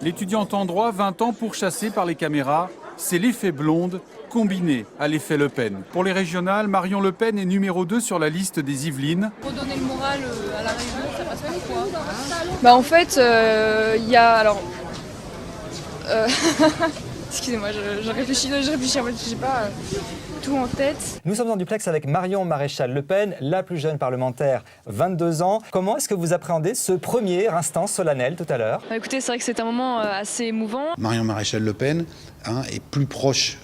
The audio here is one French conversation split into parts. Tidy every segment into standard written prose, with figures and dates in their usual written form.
L'étudiante en droit, 20 ans pourchassée par les caméras, c'est l'effet blonde combiné à l'effet Le Pen. Pour les régionales, Marion Le Pen est numéro 2 sur la liste des Yvelines. Redonner le moral à la région, ça passe pas ou quoi? Bah en fait, il y a alors. Excusez-moi, je réfléchis, en fait, j'ai pas tout en tête. Nous sommes en duplex avec Marion Maréchal Le Pen, la plus jeune parlementaire, 22 ans. Comment est-ce que vous appréhendez ce premier instant solennel tout à l'heure? Écoutez, c'est vrai que c'est un moment assez émouvant. Marion Maréchal Le Pen est plus proche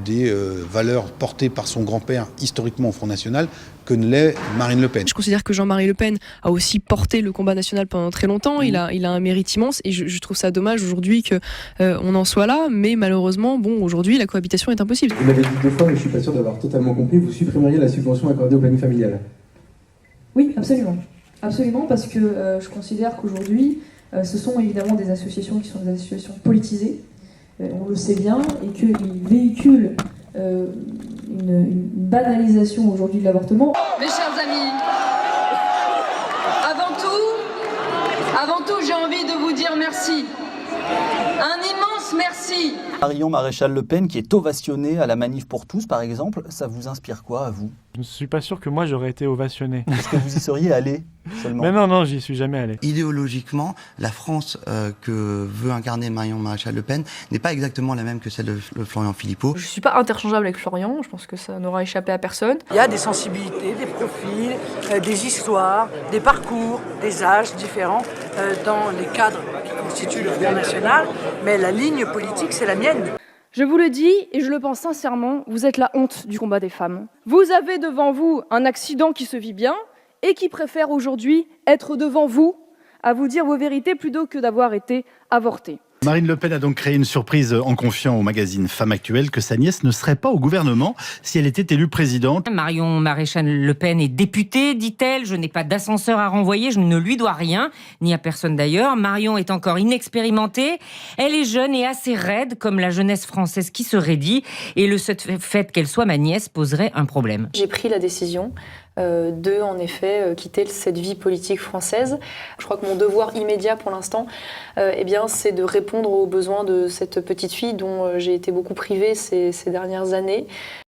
des valeurs portées par son grand-père historiquement au Front National que ne l'est Marine Le Pen. Je considère que Jean-Marie Le Pen a aussi porté le combat national pendant très longtemps. Il a un mérite immense et je trouve ça dommage aujourd'hui qu'on en soit là. Mais malheureusement, aujourd'hui, la cohabitation est impossible. Vous l'avez dit 2 fois, mais je suis pas sûr d'avoir totalement compris. Vous supprimeriez la subvention accordée au planning familial? Oui, absolument. Absolument, parce que je considère qu'aujourd'hui, ce sont évidemment des associations qui sont des associations politisées. On le sait bien, et qu'ils véhiculent une banalisation aujourd'hui de l'avortement. Mes chers amis, avant tout, j'ai envie de vous dire merci. Un immense merci. Marion Maréchal Le Pen qui est ovationnée à la Manif pour tous, par exemple, ça vous inspire quoi à vous? Je ne suis pas sûr que moi j'aurais été ovationné. Est-ce que vous y seriez allé seulement? Mais non, j'y suis jamais allé. Idéologiquement, la France que veut incarner Marion Maréchal Le Pen n'est pas exactement la même que celle de Florian Philippot. Je suis pas interchangeable avec Florian, je pense que ça n'aura échappé à personne. Il y a des sensibilités, des profils, des histoires, des parcours, des âges différents dans les cadres qui constituent le Front National, mais la ligne politique, c'est la mienne. Je vous le dis, et je le pense sincèrement, vous êtes la honte du combat des femmes. Vous avez devant vous un accident qui se vit bien et qui préfère aujourd'hui être devant vous à vous dire vos vérités plutôt que d'avoir été avorté. Marine Le Pen a donc créé une surprise en confiant au magazine Femme Actuelle que sa nièce ne serait pas au gouvernement si elle était élue présidente. Marion Maréchal Le Pen est députée, dit-elle. Je n'ai pas d'ascenseur à renvoyer, je ne lui dois rien, ni à personne d'ailleurs. Marion est encore inexpérimentée. Elle est jeune et assez raide, comme la jeunesse française qui se raidit. Et le seul fait qu'elle soit ma nièce poserait un problème. J'ai pris la décision de, en effet, quitter cette vie politique française. Je crois que mon devoir immédiat pour l'instant, c'est de répondre aux besoins de cette petite fille dont j'ai été beaucoup privée ces dernières années.